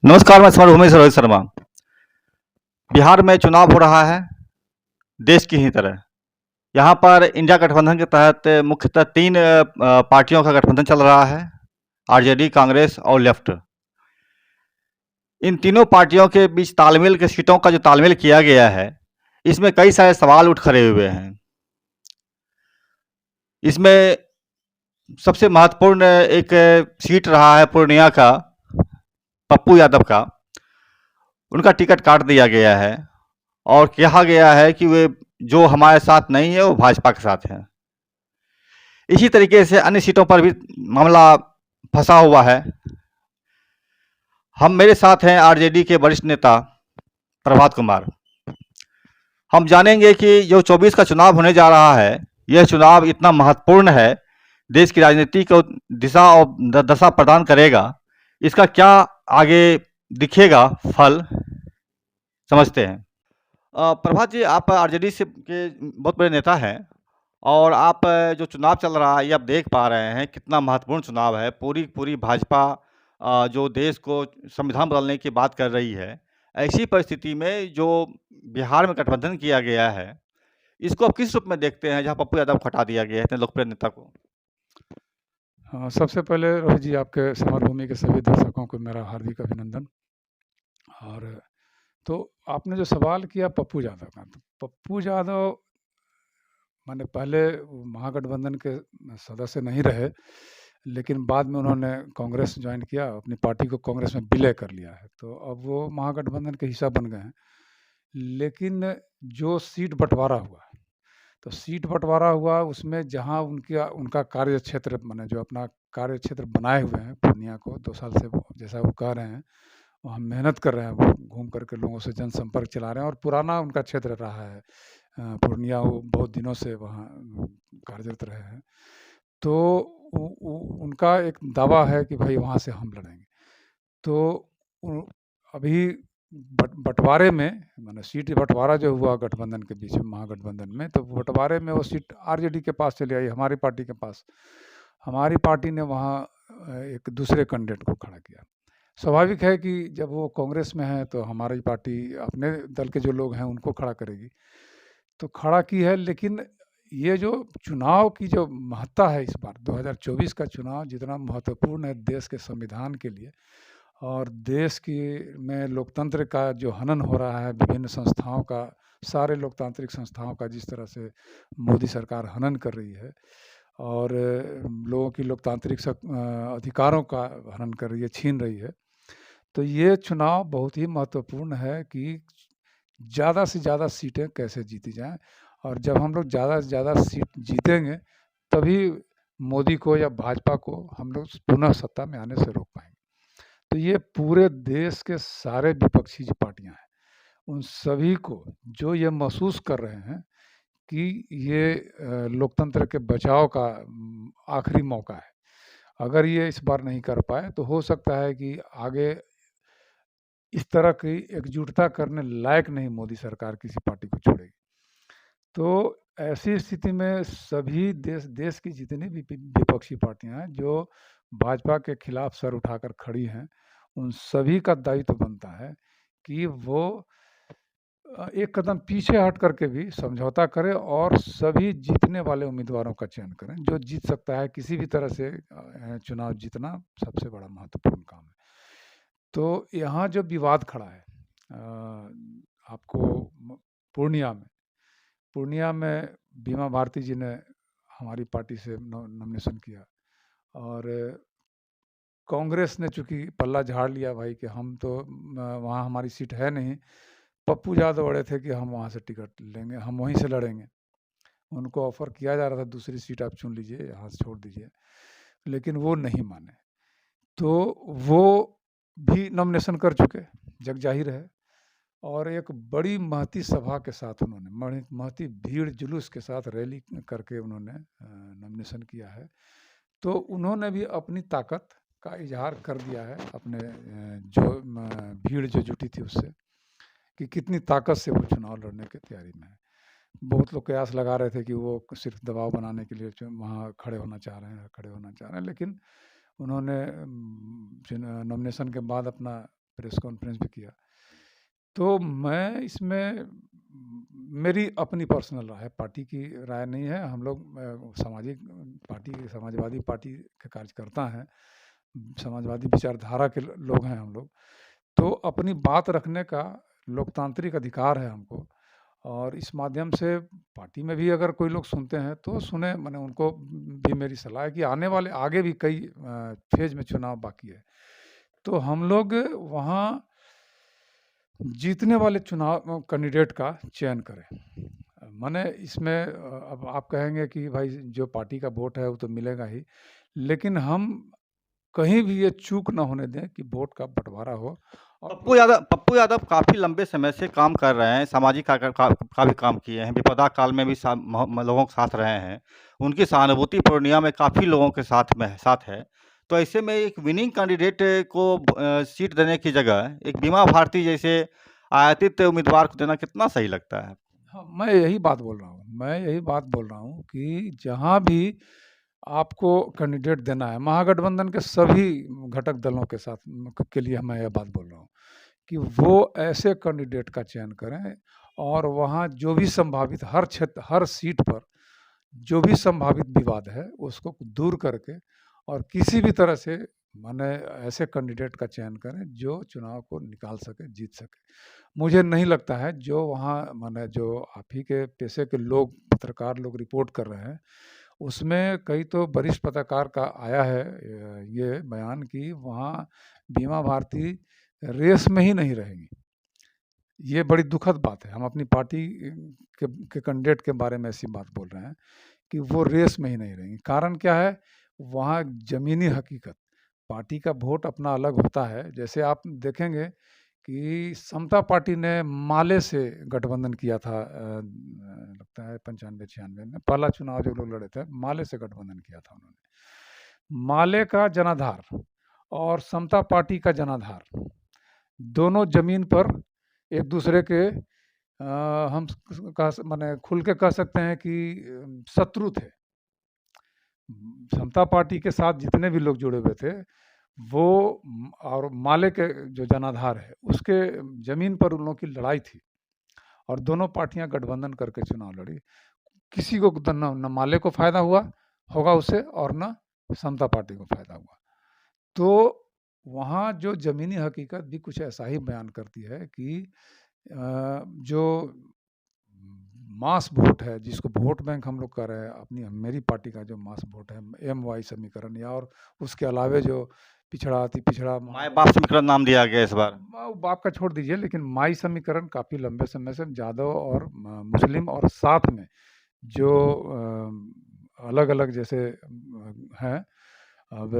नमस्कार, मैं स्वर उमेश रोहित शर्मा। बिहार में चुनाव हो रहा है, देश की ही तरह। यहाँ पर इंडिया गठबंधन के तहत मुख्यतः 3 पार्टियों का गठबंधन चल रहा है, आरजेडी, कांग्रेस और लेफ्ट। इन तीनों पार्टियों के बीच तालमेल के सीटों का जो तालमेल किया गया है, इसमें कई सारे सवाल उठ खड़े हुए हैं। इसमें सबसे महत्वपूर्ण एक सीट रहा है पूर्णिया का, पप्पू यादव का। उनका टिकट काट दिया गया है और कहा गया है कि वे जो हमारे साथ नहीं है, वो भाजपा के साथ हैं। इसी तरीके से अन्य सीटों पर भी मामला फंसा हुआ है। मेरे साथ हैं आरजेडी के वरिष्ठ नेता प्रभात कुमार। हम जानेंगे कि जो 24 का चुनाव होने जा रहा है, यह चुनाव इतना महत्वपूर्ण है, देश की राजनीति को दिशा और दशा प्रदान करेगा। इसका क्या आगे दिखेगा फल, समझते हैं। प्रभात जी, आप आरजेडी से के बहुत बड़े नेता हैं और आप जो चुनाव चल रहा है, ये आप देख पा रहे हैं कितना महत्वपूर्ण चुनाव है। पूरी पूरी भाजपा जो देश को संविधान बदलने की बात कर रही है, ऐसी परिस्थिति में जो बिहार में गठबंधन किया गया है, इसको आप किस रूप में देखते हैं, जहाँ पप्पू यादव को हटा दिया गया है, इतने लोकप्रिय नेता को? हाँ, सबसे पहले रोहित जी, आपके समरभूमि के सभी दर्शकों को मेरा हार्दिक अभिनंदन। और तो आपने जो सवाल किया पप्पू यादव का, तो पप्पू यादव माने पहले वो महागठबंधन के सदस्य नहीं रहे, लेकिन बाद में उन्होंने कांग्रेस ज्वाइन किया, अपनी पार्टी को कांग्रेस में विलय कर लिया है, तो अब वो महागठबंधन के हिस्सा बन गए हैं। लेकिन जो सीट बंटवारा हुआ, तो सीट बंटवारा हुआ उसमें जहाँ उनका कार्य क्षेत्र माने जो अपना कार्य क्षेत्र बनाए हुए हैं पूर्णिया को 2 साल से, जैसा वो कह रहे हैं, वहाँ मेहनत कर रहे हैं, वो घूम करके लोगों से जनसंपर्क चला रहे हैं और पुराना उनका क्षेत्र रहा है पूर्णिया, वो बहुत दिनों से वहाँ कार्यरत रहे हैं। तो उनका एक दावा है कि भाई वहाँ से हम लड़ेंगे। तो अभी बंटवारे में माने सीट बंटवारा जो हुआ गठबंधन के बीच में, महागठबंधन में, तो बंटवारे में वो सीट आरजेडी के पास चली आई, हमारी पार्टी के पास। हमारी पार्टी ने वहाँ एक दूसरे कैंडिडेट को खड़ा किया। स्वाभाविक है कि जब वो कांग्रेस में है तो हमारी पार्टी अपने दल के जो लोग हैं उनको खड़ा करेगी, तो खड़ा की है। लेकिन ये जो चुनाव की जो महत्ता है, इस बार 2024 का चुनाव जितना महत्वपूर्ण है देश के संविधान के लिए, और देश की में लोकतंत्र का जो हनन हो रहा है, विभिन्न संस्थाओं का, सारे लोकतांत्रिक संस्थाओं का जिस तरह से मोदी सरकार हनन कर रही है और लोगों की लोकतांत्रिक अधिकारों का हनन कर रही है, छीन रही है, तो ये चुनाव बहुत ही महत्वपूर्ण है कि ज़्यादा से ज़्यादा सीटें कैसे जीती जाएं। और जब हम लोग ज़्यादा से ज़्यादा सीट जीतेंगे, तभी मोदी को या भाजपा को हम लोग पुनः सत्ता में आने से रोक पाएंगे। तो ये पूरे देश के सारे विपक्षी जो पार्टियां हैं, उन सभी को जो ये महसूस कर रहे हैं कि ये लोकतंत्र के बचाव का आखिरी मौका है। अगर ये इस बार नहीं कर पाए तो हो सकता है कि आगे इस तरह की एकजुटता करने लायक नहीं मोदी सरकार किसी पार्टी को छोड़ेगी। तो ऐसी स्थिति में सभी देश की जितनी भी विपक्षी पार्टियां हैं जो भाजपा के खिलाफ सर उठाकर खड़ी हैं, उन सभी का दायित्व बनता है कि वो एक कदम पीछे हट करके भी समझौता करें और सभी जीतने वाले उम्मीदवारों का चयन करें, जो जीत सकता है। किसी भी तरह से चुनाव जीतना सबसे बड़ा महत्वपूर्ण काम है। तो यहाँ जो विवाद खड़ा है आपको पूर्णिया में बीमा भारती जी ने हमारी पार्टी से नॉमिनेशन किया और कांग्रेस ने चूंकि पल्ला झाड़ लिया भाई कि हम तो वहाँ हमारी सीट है नहीं, पप्पू यादव अड़े थे कि हम वहाँ से टिकट लेंगे, हम वहीं से लड़ेंगे। उनको ऑफर किया जा रहा था दूसरी सीट आप चुन लीजिए, यहाँ से छोड़ दीजिए, लेकिन वो नहीं माने। तो वो भी नॉमिनेशन कर चुके, जग जाहिर है। और एक बड़ी महती सभा के साथ उन्होंने, महती भीड़ जुलूस के साथ रैली करके उन्होंने नॉमिनेशन किया है। तो उन्होंने भी अपनी ताकत का इजहार कर दिया है, अपने जो भीड़ जो जुटी थी उससे, कि कितनी ताकत से वो चुनाव लड़ने की तैयारी में है। बहुत लोग कयास लगा रहे थे कि वो सिर्फ दबाव बनाने के लिए वहाँ खड़े होना चाह रहे हैं, लेकिन उन्होंने नॉमिनेशन के बाद अपना प्रेस कॉन्फ्रेंस भी किया। तो मैं इसमें मेरी अपनी पर्सनल राय है, पार्टी की राय नहीं है। हम लोग सामाजिक पार्टी समाजवादी पार्टी के कार्यकर्ता हैं, समाजवादी विचारधारा के लोग हैं हम लोग। तो अपनी बात रखने का लोकतांत्रिक अधिकार है हमको, और इस माध्यम से पार्टी में भी अगर कोई लोग सुनते हैं तो सुने। मैंने उनको भी मेरी सलाह है कि आने वाले आगे भी कई फेज में चुनाव बाकी है, तो हम लोग वहाँ जीतने वाले चुनाव कैंडिडेट का चयन करें। माने इसमें अब आप कहेंगे कि भाई जो पार्टी का वोट है वो तो मिलेगा ही, लेकिन हम कहीं भी ये चूक ना होने दें कि वोट का बंटवारा हो। और पप्पू यादव काफ़ी लंबे समय से काम कर रहे हैं, सामाजिक का भी काम किए हैं, विपदा काल में भी लोगों के साथ रहे हैं। उनकी सहानुभूति पूर्णिया में काफ़ी लोगों के साथ है। तो ऐसे में एक विनिंग कैंडिडेट को सीट देने की जगह एक बीमा भारती जैसे आयातित उम्मीदवार को देना कितना सही लगता है? हाँ, मैं यही बात बोल रहा हूँ कि जहाँ भी आपको कैंडिडेट देना है, महागठबंधन के सभी घटक दलों के साथ के लिए मैं यह बात बोल रहा हूँ कि वो ऐसे कैंडिडेट का चयन करें, और वहाँ जो भी संभावित हर क्षेत्र हर सीट पर जो भी संभावित विवाद है उसको दूर करके और किसी भी तरह से माने ऐसे कैंडिडेट का चयन करें जो चुनाव को निकाल सके, जीत सके। मुझे नहीं लगता है जो वहाँ माने जो आप ही के पेशे के लोग, पत्रकार लोग रिपोर्ट कर रहे हैं, उसमें कई तो वरिष्ठ पत्रकार का आया है ये बयान कि वहाँ बीमा भारती रेस में ही नहीं रहेंगी। ये बड़ी दुखद बात है। हम अपनी पार्टी के कैंडिडेट के बारे में ऐसी बात बोल रहे हैं कि वो रेस में ही नहीं रहेंगी। कारण क्या है? वहाँ ज़मीनी हकीकत, पार्टी का वोट अपना अलग होता है। जैसे आप देखेंगे कि समता पार्टी ने माले से गठबंधन किया था, लगता है 95-96 में पहला चुनाव जो लोग लड़े थे, माले से गठबंधन किया था उन्होंने। माले का जनाधार और समता पार्टी का जनाधार दोनों ज़मीन पर एक दूसरे के हम माने खुल के कह सकते हैं कि शत्रु थे। समता पार्टी के साथ जितने भी लोग जुड़े हुए थे वो और माले के जो जनाधार है उसके ज़मीन पर उन लोगों की लड़ाई थी, और दोनों पार्टियां गठबंधन करके चुनाव लड़ी। किसी को न माले को फ़ायदा हुआ होगा उससे, और न समता पार्टी को फ़ायदा हुआ। तो वहाँ जो ज़मीनी हकीकत भी कुछ ऐसा ही बयान करती है कि जो मास वोट है, जिसको वोट बैंक हम लोग कह रहे हैं, अपनी मेरी पार्टी का जो मास वोट है, MY समीकरण, या और उसके अलावे जो पिछड़ा अति पिछड़ा माए बाप समीकरण नाम दिया गया इस बार। बाप का छोड़ दीजिए, लेकिन माई समीकरण काफ़ी लंबे समय से यादव और मुस्लिम और साथ में जो अलग अलग जैसे हैं, अब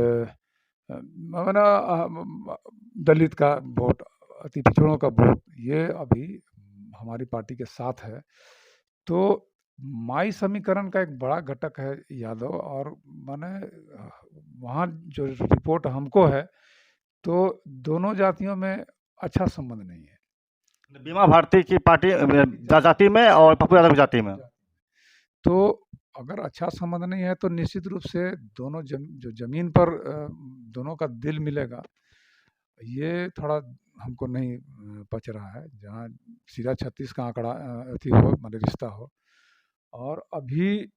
माना दलित का वोट, अति पिछड़ों का वोट, ये अभी हमारी पार्टी के साथ है। तो माई समीकरण का एक बड़ा घटक है यादव, और माने वहाँ जो रिपोर्ट हमको है तो दोनों जातियों में अच्छा संबंध नहीं है। बीमा भारती की पार्टी जाति में और पप्पू यादव की जाति में। तो अगर अच्छा संबंध नहीं है तो निश्चित रूप से दोनों जो ज़मीन पर दोनों का दिल मिलेगा, ये थोड़ा हमको नहीं पच रहा है। जहाँ सीधा 36 का आंकड़ा अथी हो, माने रिश्ता हो, और अभी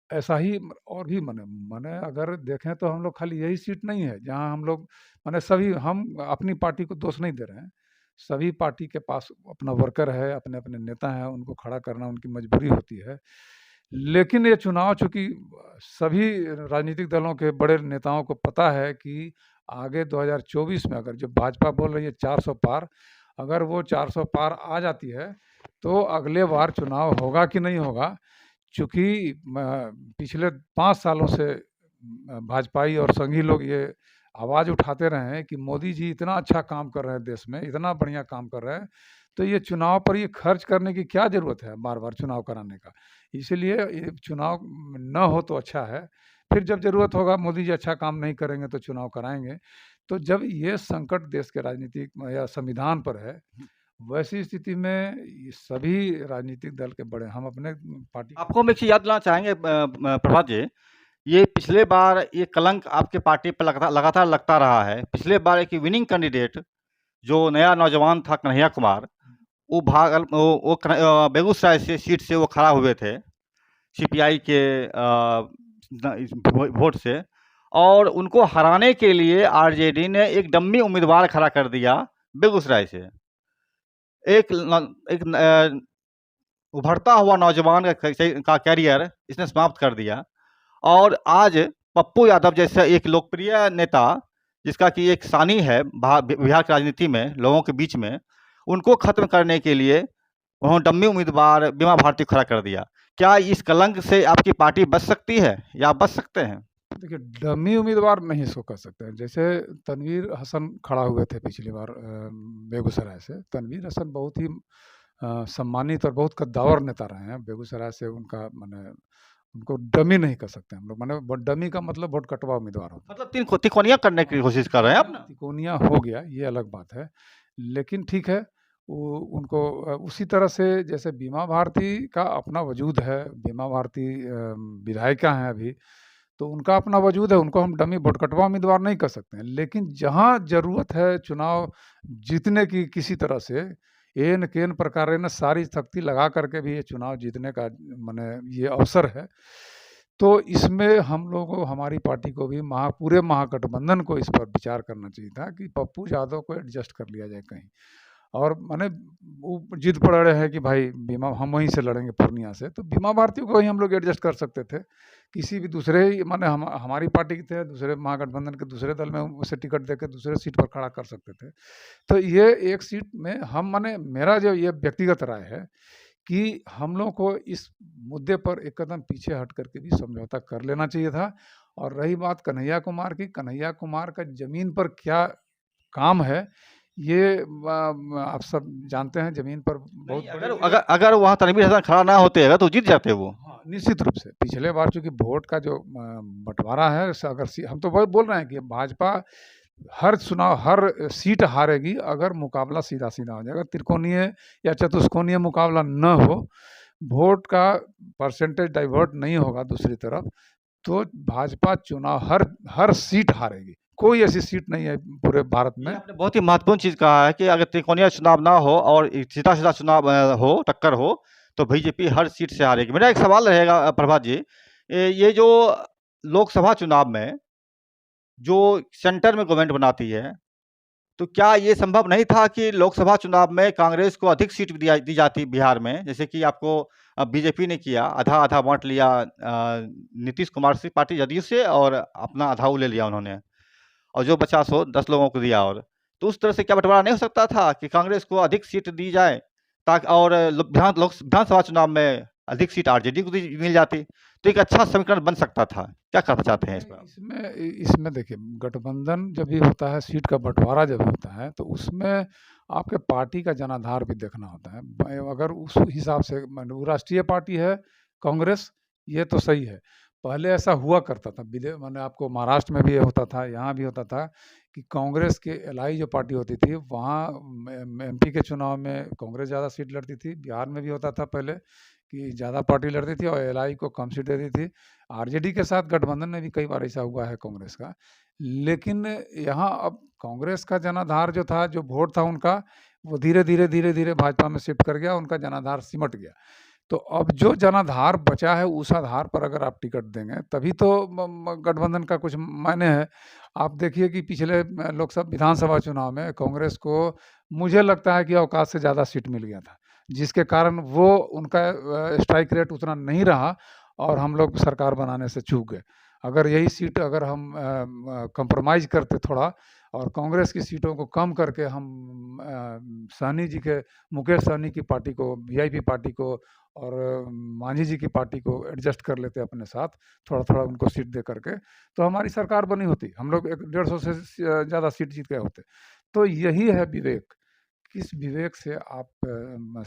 ऐसा ही और भी माने अगर देखें तो हम लोग खाली यही सीट नहीं है जहाँ हम लोग माने सभी, हम अपनी पार्टी को दोष नहीं दे रहे हैं, सभी पार्टी के पास अपना वर्कर है, अपने अपने नेता हैं, उनको खड़ा करना उनकी मजबूरी होती है। लेकिन ये चुनाव चूँकि सभी राजनीतिक दलों के बड़े नेताओं को पता है कि आगे 2024 में अगर जो भाजपा बोल रही है 400 पार, अगर वो 400 पार आ जाती है तो अगले बार चुनाव होगा कि नहीं होगा। चूँकि पिछले 5 सालों से भाजपाई और संघी लोग ये आवाज़ उठाते रहे हैं कि मोदी जी इतना अच्छा काम कर रहे हैं देश में, इतना बढ़िया काम कर रहे हैं, तो ये चुनाव पर ये खर्च करने की क्या ज़रूरत है बार-बार चुनाव कराने का। इसलिए ये चुनाव न हो तो अच्छा है, फिर जब ज़रूरत होगा मोदी जी अच्छा काम नहीं करेंगे तो चुनाव कराएँगे। तो जब ये संकट देश के राजनीतिक या संविधान पर है, वैसी स्थिति में ये सभी राजनीतिक दल के बड़े, हम अपने पार्टी आपको हम एक चीज़ याद दिलाना चाहेंगे प्रभात जी, ये पिछले बार ये कलंक आपके पार्टी पर लगातार लगता रहा है। पिछले बार एक विनिंग कैंडिडेट जो नया नौजवान था कन्हैया कुमार, वो बेगूसराय से सीट से वो खड़ा हुए थे सीपीआई के वोट से, और उनको हराने के लिए आरजेडी ने एक डम्मी उम्मीदवार खड़ा कर दिया बेगूसराय से। एक उभरता हुआ नौजवान का कैरियर इसने समाप्त कर दिया। और आज पप्पू यादव जैसा एक लोकप्रिय नेता, जिसका कि एक सानी है बिहार की राजनीति में, लोगों के बीच में, उनको खत्म करने के लिए उन्होंने डम्मी उम्मीदवार बीमा भारती को खड़ा कर दिया। क्या इस कलंक से आपकी पार्टी बच सकती है या आप बच सकते हैं? देखिए, डमी उम्मीदवार नहीं इसको कह सकते हैं। जैसे तनवीर हसन खड़ा हुए थे पिछली बार बेगूसराय से। तनवीर हसन बहुत ही सम्मानित और बहुत कद्दावर नेता रहे हैं बेगूसराय से। उनका माने उनको डमी नहीं कर सकते हम लोग। माने डमी का मतलब बहुत कटवा उम्मीदवार होता है। मतलब तिकोनिया करने की कोशिश कर रहे हैं आप ना? तिकोनिया हो गया, ये अलग बात है। लेकिन ठीक है, वो उनको उसी तरह से जैसे बीमा भारती का अपना वजूद है। बीमा भारती विधायिका हैं अभी, तो उनका अपना वजूद है। उनको हम डमी भोटकटवा उम्मीदवार नहीं कर सकते हैं। लेकिन जहाँ ज़रूरत है चुनाव जीतने की किसी तरह से, एन केन प्रकार ने सारी शक्ति लगा करके भी ये चुनाव जीतने का माने ये अवसर है, तो इसमें हम लोगों, हमारी पार्टी को भी पूरे महागठबंधन को इस पर विचार करना चाहिए था कि पप्पू यादव को एडजस्ट कर लिया जाए कहीं। और माने वो जिद पड़ रहे हैं कि भाई बीमा हम वहीं से लड़ेंगे पूर्णिया से, तो बीमा भारतीयों को ही हम लोग एडजस्ट कर सकते थे। किसी भी दूसरे ही माने हमारी पार्टी के थे, दूसरे महागठबंधन के दूसरे दल में उसे टिकट देकर दूसरे सीट पर खड़ा कर सकते थे। तो ये एक सीट में हम माने मेरा जो ये व्यक्तिगत राय है कि हम लोग को इस मुद्दे पर एक कदम पीछे हट करके भी समझौता कर लेना चाहिए था। और रही बात कन्हैया कुमार की, कन्हैया कुमार का ज़मीन पर क्या काम है, ये आप सब जानते हैं। ज़मीन पर बहुत अगर अगर अगर वहाँ तनवीर हसन खड़ा ना होते अगर तो जीत जाते वो। हाँ, निश्चित रूप से। पिछले बार चूँकि वोट का जो बँटवारा है, अगर हम तो बोल रहे हैं कि भाजपा हर चुनाव, हर सीट हारेगी अगर मुकाबला सीधा-सीधा हो जाएगा। त्रिकोणीय या चतुष्कोणीय मुकाबला न हो, वोट का परसेंटेज डाइवर्ट नहीं होगा दूसरी तरफ, तो भाजपा चुनाव हर सीट हारेगी। कोई ऐसी सीट नहीं है पूरे भारत में। आपने बहुत ही महत्वपूर्ण चीज़ कहा है कि अगर त्रिकोणीय चुनाव ना हो और सीधा-सीधा चुनाव हो, टक्कर हो, तो बीजेपी हर सीट से हारेगी। मेरा एक सवाल रहेगा प्रभात जी, ये जो लोकसभा चुनाव में जो सेंटर में गवर्नमेंट बनाती है, तो क्या ये संभव नहीं था कि लोकसभा चुनाव में कांग्रेस को अधिक सीट दी जाती बिहार में? जैसे कि आपको बीजेपी ने किया, आधा-आधा बाँट लिया नीतीश कुमार से पार्टी जदयू से, और अपना आधा वो ले लिया उन्होंने, और जो बचा सो 10 लोगों को दिया। और तो उस तरह से क्या बँटवारा नहीं हो सकता था कि कांग्रेस को अधिक सीट दी जाए, ताकि और विधानसभा चुनाव में अधिक सीट आरजेडी को मिल जाती, तो एक अच्छा समीकरण बन सकता था। क्या कहना चाहते हैं इस पर? इसमें देखिए, गठबंधन जब भी होता है, सीट का बँटवारा जब होता है, तो उसमें आपके पार्टी का जनाधार भी देखना होता है। अगर उस हिसाब से वो राष्ट्रीय पार्टी है कांग्रेस, ये तो सही है। पहले ऐसा हुआ करता था, माने आपको महाराष्ट्र में भी ये होता था, यहाँ भी होता था कि कांग्रेस के एलआई जो पार्टी होती थी, वहाँ एमपी के चुनाव में कांग्रेस ज़्यादा सीट लड़ती थी। बिहार में भी होता था पहले कि ज़्यादा पार्टी लड़ती थी और एलआई को कम सीट देती थी। आरजेडी के साथ गठबंधन में भी कई बार ऐसा हुआ है कांग्रेस का। लेकिन यहाँ अब कांग्रेस का जनाधार जो था, जो वोट था उनका, वो धीरे-धीरे भाजपा में शिफ्ट कर गया, उनका जनाधार सिमट गया। तो अब जो जनाधार बचा है, उस आधार पर अगर आप टिकट देंगे, तभी तो गठबंधन का कुछ मायने है। आप देखिए कि पिछले विधानसभा चुनाव में कांग्रेस को मुझे लगता है कि औकात से ज़्यादा सीट मिल गया था, जिसके कारण वो उनका स्ट्राइक रेट उतना नहीं रहा और हम लोग सरकार बनाने से चूक गए। अगर यही सीट अगर हम कंप्रोमाइज़ करते थोड़ा और कांग्रेस की सीटों को कम करके हम सहनी जी के, मुकेश सहनी की पार्टी को, वीआईपी पार्टी को और मांझी जी की पार्टी को एडजस्ट कर लेते अपने साथ, थोड़ा-थोड़ा उनको सीट दे करके, तो हमारी सरकार बनी होती। हम लोग 150 से ज़्यादा सीट जीत गए होते। तो यही है विवेक। किस विवेक से आप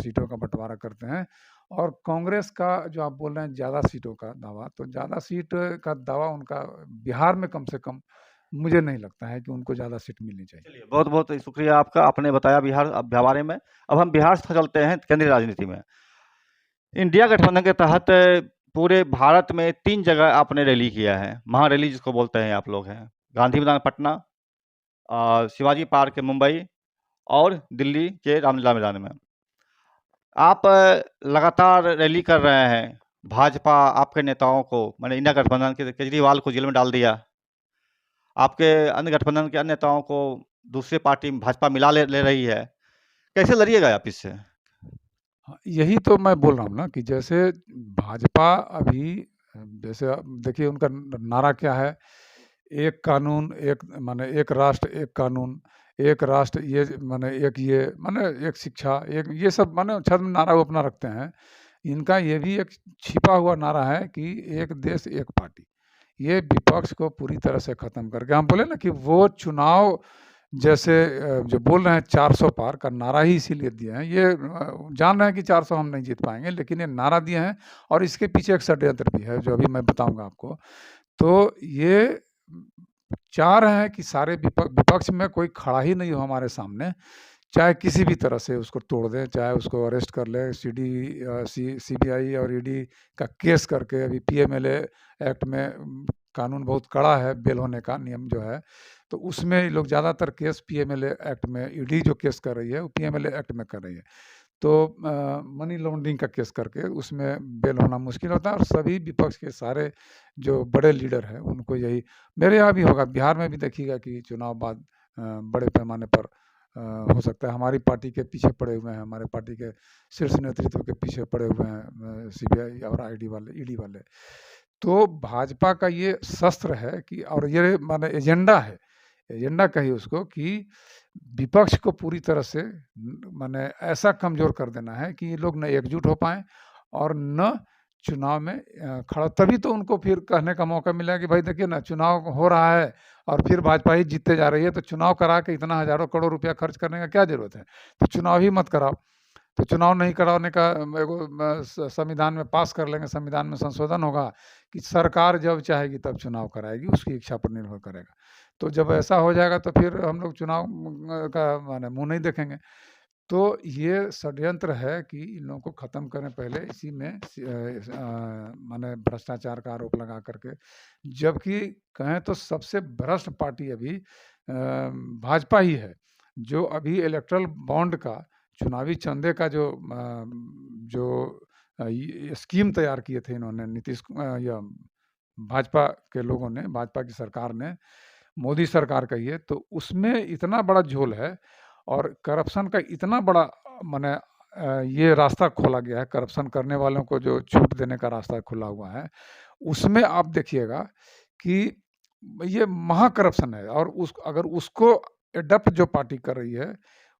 सीटों का बँटवारा करते हैं। और कांग्रेस का जो आप बोल रहे हैं ज़्यादा सीटों का दावा, तो ज़्यादा सीट का दावा उनका बिहार में कम से कम मुझे नहीं लगता है कि उनको ज़्यादा सीट मिलनी चाहिए। चलिए, बहुत-बहुत शुक्रिया आपका, आपने बताया बिहार बारे में। अब हम बिहार से चलते हैं केंद्रीय राजनीति में। इंडिया गठबंधन के तहत पूरे भारत में 3 जगह आपने रैली किया है, महारैली जिसको बोलते हैं आप लोग हैं। गांधी मैदान पटना, शिवाजी पार्क मुंबई, और दिल्ली के रामलीला मैदान में। आप लगातार रैली कर रहे हैं। भाजपा आपके नेताओं को, माने इंडिया गठबंधन के केजरीवाल को जेल में डाल दिया। आपके अन्य गठबंधन के अन्य नेताओं को दूसरे पार्टी में भाजपा मिला ले रही है। कैसे लड़िएगा आप इससे? हाँ, यही तो मैं बोल रहा हूँ ना कि जैसे भाजपा अभी जैसे देखिए उनका नारा क्या है, एक कानून एक माने एक राष्ट्र एक कानून, एक राष्ट्र ये माने एक ये माने एक शिक्षा एक ये सब माने छद्म नारा वो अपना रखते हैं। इनका ये भी एक छिपा हुआ नारा है कि एक देश एक पार्टी। ये विपक्ष को पूरी तरह से ख़त्म करके हम बोले ना कि वो चुनाव जैसे जो बोल रहे हैं 400 पार का नारा ही इसीलिए दिए हैं। ये जान रहे हैं कि 400 हम नहीं जीत पाएँगे, लेकिन ये नारा दिए हैं और इसके पीछे एक षड्यंत्र भी है, जो अभी मैं बताऊँगा आपको। तो ये चाह रहे हैं कि सारे विपक्ष में कोई खड़ा ही नहीं हो हमारे सामने, चाहे किसी भी तरह से उसको तोड़ दें, चाहे उसको अरेस्ट कर लें, सीबीआई और ईडी का केस करके। अभी पीएमएलए एक्ट में कानून बहुत कड़ा है, बेल होने का नियम जो है, तो उसमें ये लोग ज़्यादातर केस पीएमएलए एक्ट में, ईडी जो केस कर रही है वो पीएमएलए एक्ट में कर रही है। तो मनी लॉन्ड्रिंग का केस करके उसमें बेल होना मुश्किल होता है और सभी विपक्ष के सारे जो बड़े लीडर हैं उनको यही, मेरे यहाँ भी होगा, बिहार में भी देखिएगा कि चुनाव बाद बड़े पैमाने पर हो सकता है हमारी पार्टी के पीछे पड़े हुए हैं, हमारे पार्टी के शीर्ष नेतृत्व के पीछे पड़े हुए हैं सीबीआई और आईडी वाले, ईडी वाले। तो भाजपा का ये शस्त्र है कि, और ये माने एजेंडा है, एजेंडा कहिए उसको, कि विपक्ष को पूरी तरह से माने ऐसा कमज़ोर कर देना है कि ये लोग न एकजुट हो पाएँ और न चुनाव में खड़ा, तभी तो उनको फिर कहने का मौका मिला कि भाई देखिए ना चुनाव हो रहा है और फिर भाजपा ही जीतते जा रही है, तो चुनाव करा के इतना हज़ारों करोड़ रुपया खर्च करने का क्या ज़रूरत है? तो चुनाव ही मत कराओ। तो चुनाव नहीं कराने का एगो संविधान में पास कर लेंगे, संविधान में संशोधन होगा कि सरकार जब चाहेगी तब चुनाव कराएगी, उसकी इच्छा पर निर्भर करेगा। तो जब ऐसा हो जाएगा तो फिर हम लोग चुनाव का माने मुँह नहीं देखेंगे। तो ये षड्यंत्र है कि इन लोगों को ख़त्म करें पहले, इसी में माने भ्रष्टाचार का आरोप लगा करके। जबकि कहें तो सबसे भ्रष्ट पार्टी अभी भाजपा ही है, जो अभी इलेक्टोरल बॉन्ड का, चुनावी चंदे का जो ये स्कीम तैयार किए थे इन्होंने, या भाजपा के लोगों ने, भाजपा की सरकार ने, मोदी सरकार का ये, तो उसमें इतना बड़ा झोल है और करप्शन का इतना बड़ा माने ये रास्ता खोला गया है, करप्शन करने वालों को जो छूट देने का रास्ता खुला हुआ है, उसमें आप देखिएगा कि ये महा करप्शन है। और अगर उसको एडप्ट जो पार्टी कर रही है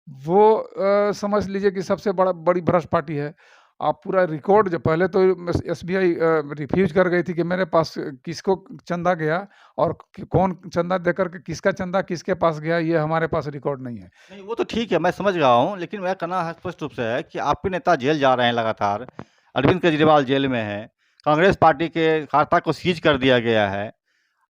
वो समझ लीजिए कि सबसे बड़ी भ्रष्ट पार्टी है। आप पूरा रिकॉर्ड, जो पहले तो एसबीआई रिफ्यूज कर गई थी कि मेरे पास किसको चंदा गया और कौन चंदा देकर के किसका चंदा किसके पास गया, ये हमारे पास रिकॉर्ड नहीं है। नहीं, वो तो ठीक है, मैं समझ रहा हूँ, लेकिन मेरा कहना है स्पष्ट रूप से है कि आपके नेता जेल जा रहे हैं लगातार। अरविंद केजरीवाल जेल में हैं। कांग्रेस पार्टी के खाता को सीज कर दिया गया है।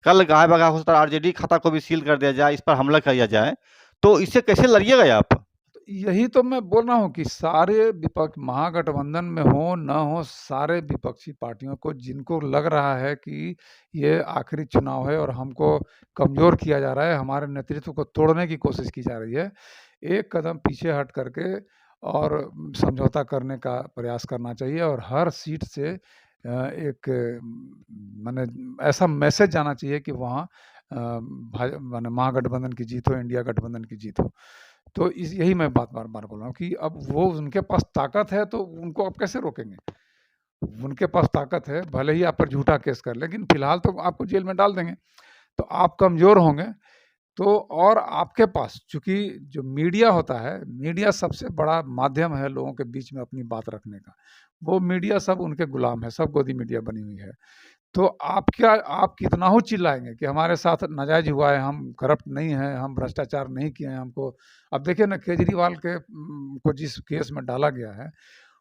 कल गाय बगा हो सकता है आरजेडी खाता को भी सील कर दिया जाए, इस पर हमला किया जाए। तो इससे कैसे लड़िएगा आप? तो यही तो मैं बोल रहा हूँ कि सारे विपक्ष महागठबंधन में हो न हो, सारे विपक्षी पार्टियों को, जिनको लग रहा है कि ये आखिरी चुनाव है और हमको कमज़ोर किया जा रहा है, हमारे नेतृत्व को तोड़ने की कोशिश की जा रही है, एक कदम पीछे हट करके और समझौता करने का प्रयास करना चाहिए। और हर सीट से एक माने ऐसा मैसेज जाना चाहिए कि वहाँ माने महागठबंधन की जीत हो, इंडिया गठबंधन की जीत हो। तो यही मैं बात बार-बार बोल रहा हूँ कि अब वो उनके पास ताकत है तो उनको आप कैसे रोकेंगे? उनके पास ताकत है, भले ही आप पर झूठा केस कर लें, लेकिन फिलहाल तो आपको जेल में डाल देंगे। तो आप कमज़ोर होंगे, तो और आपके पास चूँकि जो मीडिया होता है, मीडिया सबसे बड़ा माध्यम है लोगों के बीच में अपनी बात रखने का। वो मीडिया सब उनके गुलाम है, सब गोदी मीडिया बनी हुई है। तो आप कितना हो चिल्लाएँगे कि हमारे साथ नाजायज़ हुआ है, हम करप्ट नहीं हैं, हम भ्रष्टाचार नहीं किए हैं, हमको। अब देखिए ना केजरीवाल को जिस केस में डाला गया है,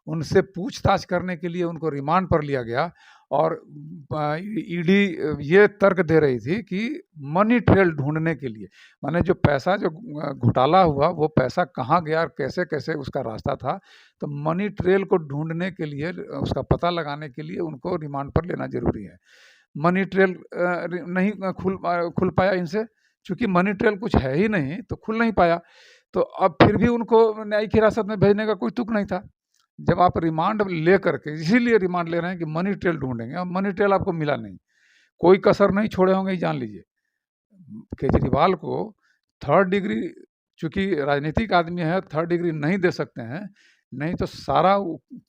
उनसे पूछताछ करने के लिए उनको रिमांड पर लिया गया और ईडी ये तर्क दे रही थी कि मनी ट्रेल ढूँढने के लिए, माने जो पैसा जो घोटाला हुआ, वो पैसा कहाँ गया और कैसे-कैसे उसका रास्ता था। तो मनी ट्रेल को ढूँढने के लिए, उसका पता लगाने के लिए उनको रिमांड पर लेना ज़रूरी है। मनी ट्रेल नहीं खुल पाया इनसे, चूँकि मनी ट्रेल कुछ है ही नहीं, तो खुल नहीं पाया। तो अब फिर भी उनको न्यायिक हिरासत में भेजने का कोई तुक नहीं था। जब आप रिमांड ले करके, इसीलिए रिमांड ले रहे हैं कि मनी ट्रेल ढूँढेंगे, अब मनी ट्रेल आपको मिला नहीं। कोई कसर नहीं छोड़े होंगे, ये जान लीजिए। केजरीवाल को थर्ड डिग्री, चूँकि राजनीतिक आदमी है, थर्ड डिग्री नहीं दे सकते हैं, नहीं तो सारा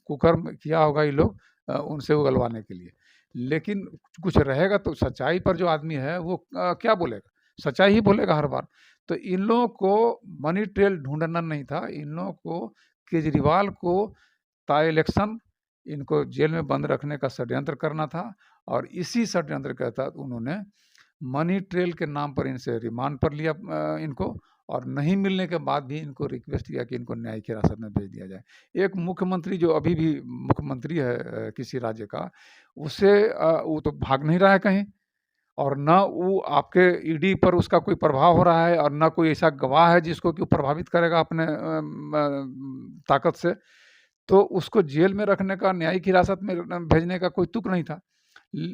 कुकर्म किया होगा ये लोग उनसे उगलवाने के लिए। लेकिन कुछ रहेगा तो सच्चाई पर जो आदमी है वो क्या बोलेगा? सच्चाई ही बोलेगा हर बार। तो इन लोगों को मनी ट्रेल ढूँढना नहीं था, इन लोगों को केजरीवाल को ताई इलेक्शन इनको जेल में बंद रखने का षड्यंत्र करना था, और इसी षड्यंत्र के तहत उन्होंने मनी ट्रेल के नाम पर इनसे रिमांड पर लिया इनको, और नहीं मिलने के बाद भी इनको रिक्वेस्ट किया कि इनको न्यायिक हिरासत में भेज दिया जाए। एक मुख्यमंत्री जो अभी भी मुख्यमंत्री है किसी राज्य का, उसे वो तो भाग नहीं रहा है कहीं, और ना वो आपके ईडी पर उसका कोई प्रभाव हो रहा है, और ना कोई ऐसा गवाह है जिसको कि वो प्रभावित करेगा अपने ताकत से। तो उसको जेल में रखने का, न्यायिक हिरासत में भेजने का कोई तुक नहीं था।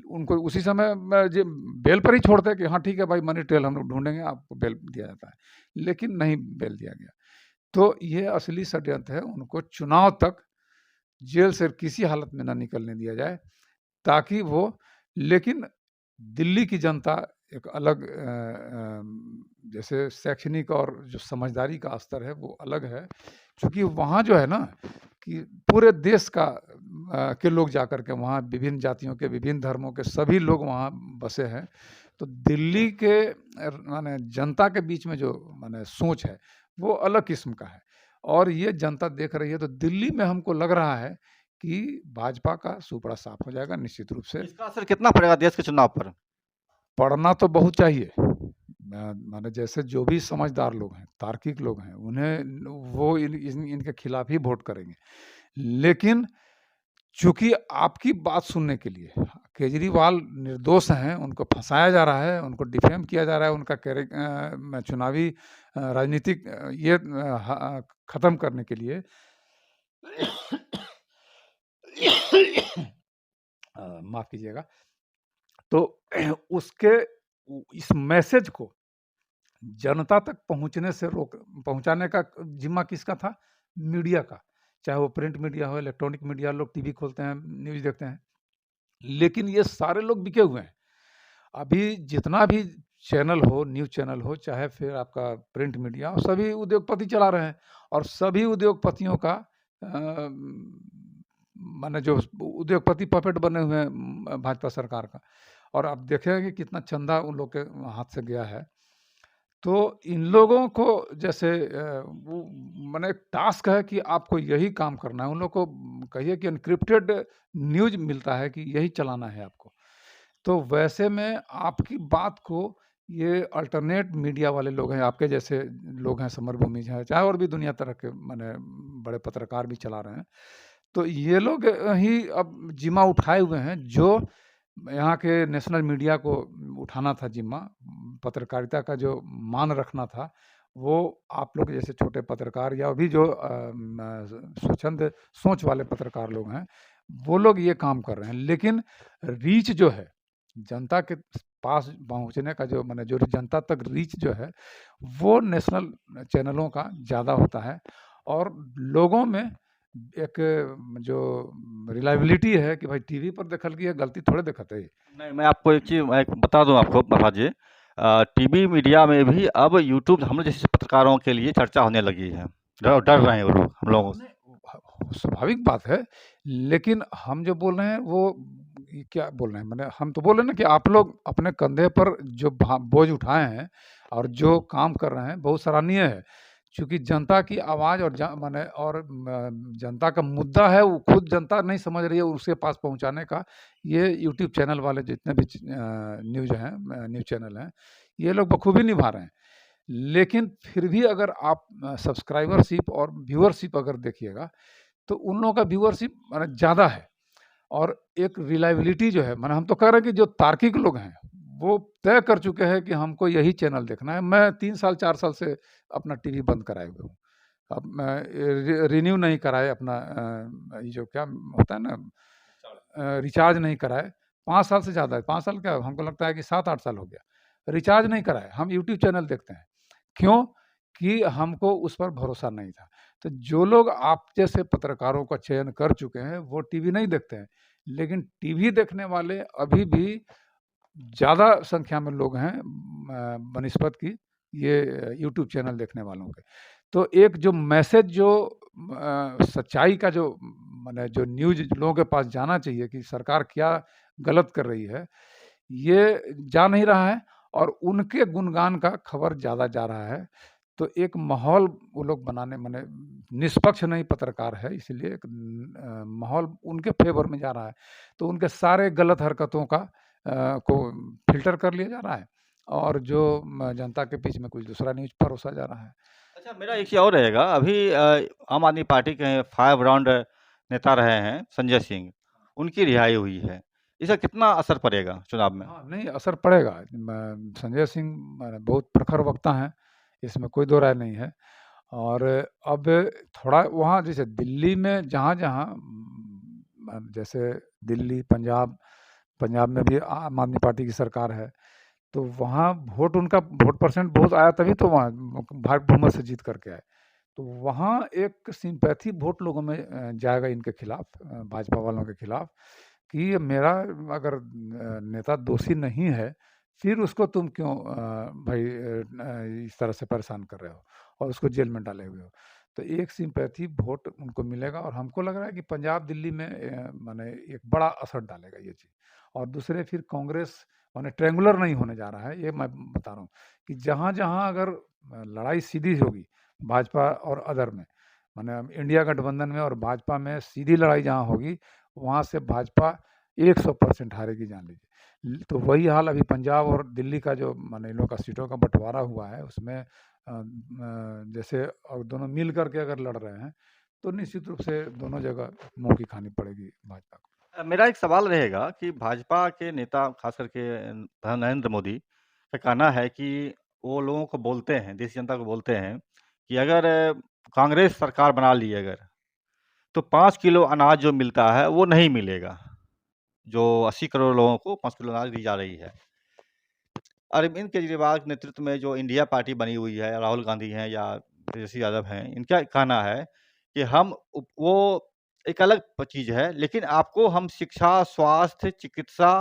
उनको उसी समय बेल पर ही छोड़ते कि हाँ ठीक है भाई, मनी ट्रेल हम लोग ढूंढेंगे, आपको बेल दिया जाता है, लेकिन नहीं बेल दिया गया। तो ये असली षड्यंत्र है, उनको चुनाव तक जेल से किसी हालत में ना निकलने दिया जाए, ताकि वो, लेकिन दिल्ली की जनता एक अलग जैसे शैक्षणिक और जो समझदारी का स्तर है वो अलग है, क्योंकि वहाँ जो है ना कि पूरे देश का के लोग जाकर के वहाँ, विभिन्न जातियों के, विभिन्न धर्मों के सभी लोग वहाँ बसे हैं। तो दिल्ली के माने जनता के बीच में जो माने सोच है वो अलग किस्म का है, और ये जनता देख रही है। तो दिल्ली में हमको लग रहा है कि भाजपा का सुपड़ा साफ हो जाएगा निश्चित रूप से। इसका असर कितना पड़ेगा देश के चुनाव पर? पढ़ना तो बहुत चाहिए। माने जैसे जो भी समझदार लोग हैं, तार्किक लोग हैं, उन्हें वो इनके खिलाफ ही वोट करेंगे। लेकिन चूँकि आपकी बात सुनने के लिए केजरीवाल निर्दोष हैं, उनको फँसाया जा रहा है, उनको डिफेम किया जा रहा है, उनका चुनावी राजनीतिक ख़त्म करने के लिए माफ़ कीजिएगा। तो उसके इस मैसेज को जनता तक पहुँचाने का जिम्मा किसका था? मीडिया का। चाहे वो प्रिंट मीडिया हो, इलेक्ट्रॉनिक मीडिया, लोग टीवी खोलते हैं, न्यूज़ देखते हैं। लेकिन ये सारे लोग बिके हुए हैं। अभी जितना भी चैनल हो, न्यूज़ चैनल हो, चाहे फिर आपका प्रिंट मीडिया, सभी उद्योगपति चला रहे हैं, और सभी उद्योगपतियों का माने जो उद्योगपति पपेट बने हुए हैं भाजपा सरकार का। और आप देखें कि कितना चंदा उन लोग के हाथ से गया है। तो इन लोगों को जैसे वो माने एक टास्क है कि आपको यही काम करना है। उन लोग को कहिए कि एन्क्रिप्टेड न्यूज़ मिलता है कि यही चलाना है आपको। तो वैसे में आपकी बात को ये अल्टरनेट मीडिया वाले लोग हैं, आपके जैसे लोग हैं, समरभूमि हैं, चाहे और भी दुनिया तरह के माने बड़े पत्रकार भी चला रहे हैं। तो ये लोग ही अब जिम्मा उठाए हुए हैं, जो यहाँ के नेशनल मीडिया को उठाना था जिम्मा, पत्रकारिता का जो मान रखना था, वो आप लोग जैसे छोटे पत्रकार या अभी जो स्वच्छंद सोच वाले पत्रकार लोग हैं, वो लोग ये काम कर रहे हैं। लेकिन रीच जो है, जनता के पास पहुँचने का जो माने जो जनता तक रीच जो है, वो नेशनल चैनलों का ज़्यादा होता है, और लोगों में एक जो रिलायबिलिटी है कि भाई टीवी पर देखल की है, गलती थोड़े देखत है। नहीं, मैं आपको एक चीज़ मैं बता दूँ आपको प्रभात जी, टीवी मीडिया में भी अब यूट्यूब हम लोग जैसे पत्रकारों के लिए चर्चा होने लगी है। डर रहे हैं वो लोग हम लोगों से। स्वाभाविक बात है, लेकिन हम जो बोल रहे हैं वो क्या बोल रहे हैं, मैंने हम तो बोल रहे हैं ना कि आप लोग अपने कंधे पर जो बोझ उठाए हैं और जो काम कर रहे हैं बहुत सराहनीय है, क्योंकि जनता की आवाज़ और माने और जनता का मुद्दा है, वो खुद जनता नहीं समझ रही है, उसके पास पहुंचाने का ये यूट्यूब चैनल वाले जितने भी न्यूज़ हैं, न्यूज़ चैनल हैं, ये लोग बखूबी निभा रहे हैं। लेकिन फिर भी अगर आप सब्सक्राइबरशिप और व्यूअरशिप अगर देखिएगा, तो उन लोगों का व्यूअरशिप माने ज़्यादा है, और एक रिलायबिलिटी जो है, माने हम तो कह रहे हैं कि जो तार्किक लोग हैं, वो तय कर चुके हैं कि हमको यही चैनल देखना है। मैं 3 साल 4 साल से अपना टीवी बंद कराए हुए हूँ। अब मैं रिन्यू नहीं कराए अपना ये जो क्या होता है ना, रिचार्ज नहीं कराए, 5 साल से ज़्यादा है, 5 साल क्या, हमको लगता है कि 7-8 साल हो गया। रिचार्ज नहीं कराए, हम यूट्यूब चैनल देखते हैं। क्यों? कि हमको उस पर भरोसा नहीं था। तो जो लोग आप जैसे पत्रकारों का चयन कर चुके हैं, वो टीवी नहीं देखते हैं, लेकिन टीवी देखने वाले अभी भी ज़्यादा संख्या में लोग हैं बनिस्बत की ये यूट्यूब चैनल देखने वालों के। तो एक जो मैसेज जो सच्चाई का जो माने जो न्यूज़ लोगों के पास जाना चाहिए कि सरकार क्या गलत कर रही है, ये जा नहीं रहा है और उनके गुणगान का खबर ज़्यादा जा रहा है। तो एक माहौल वो लोग बनाने माने निष्पक्ष नहीं पत्रकार है, इसलिए एक माहौल उनके फ़ेवर में जा रहा है। तो उनके सारे गलत हरकतों का को फ़िल्टर कर लिया जा रहा है और जो जनता के बीच में कुछ दूसरा न्यूज़ परोसा जा रहा है। अच्छा, मेरा एक चीज़ और रहेगा, अभी आम आदमी पार्टी के 5 राउंड नेता रहे हैं संजय सिंह, उनकी रिहाई हुई है। इसका कितना असर पड़ेगा चुनाव में? हाँ, नहीं असर पड़ेगा। संजय सिंह बहुत प्रखर वक्ता हैं, इसमें कोई दो राय नहीं है। और अब थोड़ा वहाँ जैसे दिल्ली में जहाँ-जहाँ जैसे दिल्ली, पंजाब, पंजाब में भी आम आदमी पार्टी की सरकार है, तो वहाँ वोट उनका वोट परसेंट बहुत आया तभी तो वहाँ भारी बहुमत से जीत कर के आए। तो वहाँ एक सिम्पैथी वोट लोगों में जाएगा इनके खिलाफ भाजपा वालों के खिलाफ कि ये मेरा अगर नेता दोषी नहीं है, फिर उसको तुम क्यों भाई इस तरह से परेशान कर रहे हो और उसको जेल में डाले हुए हो। तो एक सिम्पैथी वोट उनको मिलेगा और हमको लग रहा है कि पंजाब, दिल्ली में माने एक बड़ा असर डालेगा ये चीज़। और दूसरे फिर कांग्रेस माने ट्रायंगुलर नहीं होने जा रहा है, ये मैं बता रहा हूँ कि जहाँ-जहाँ अगर लड़ाई सीधी होगी भाजपा और अदर में, माने इंडिया गठबंधन में और भाजपा में सीधी लड़ाई जहाँ होगी, वहाँ से भाजपा 100% हारेगी जान लीजिए। तो वही हाल अभी पंजाब और दिल्ली का जो माने इन लोगों का सीटों का बँटवारा हुआ है, उसमें जैसे दोनों मिल कर के अगर लड़ रहे हैं, तो निश्चित रूप से दोनों जगह मुँह की खानी पड़ेगी भाजपा को। मेरा एक सवाल रहेगा कि भाजपा के नेता खास करके प्रधान नरेंद्र मोदी का कहना है कि वो लोगों को बोलते हैं, देश की जनता को बोलते हैं कि अगर कांग्रेस सरकार बना ली अगर, तो 5 किलो अनाज जो मिलता है वो नहीं मिलेगा। जो 80 करोड़ लोगों को 5 किलो अनाज दी जा रही है। अरविंद केजरीवाल के नेतृत्व में जो इंडिया पार्टी बनी हुई है, राहुल गांधी हैं या तेजस्वी यादव हैं, इनका कहना है कि हम वो एक अलग चीज़ है, लेकिन आपको हम शिक्षा, स्वास्थ्य, चिकित्सा